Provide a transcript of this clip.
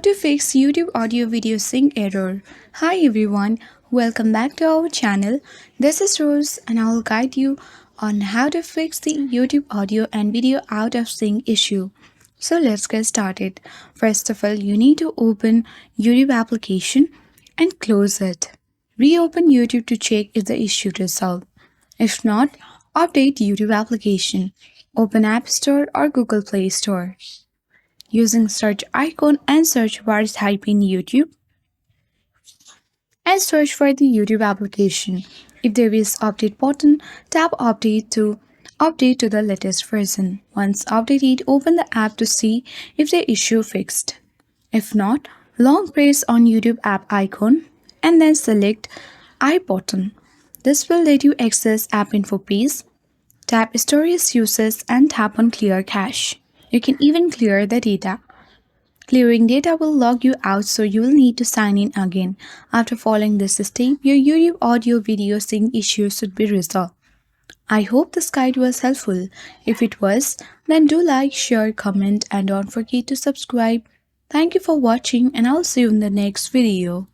to fix YouTube audio video sync error. Hi everyone, welcome back to our channel. This is Rose and I will guide you on how to fix the YouTube audio and video out of sync issue. So let's get started. First of all, you need to open YouTube application and close it. Reopen YouTube to check if the issue is resolved. If not, update YouTube application. Open App Store or Google Play Store. Using search icon and search bar type in YouTube and search for the YouTube application. If there is update button, tap update to the latest version. Once updated, open the app to see if the issue fixed. If not, long press on YouTube app icon and then select I button. This will let you access app info page. Tap storage uses and tap on clear cache. You can even clear the data. Clearing data will log you out, so you will need to sign in again. After following this step, your YouTube audio video sync issue should be resolved. I hope this guide was helpful. If it was, then do like, share, comment and don't forget to subscribe. Thank you for watching and I'll see you in the next video.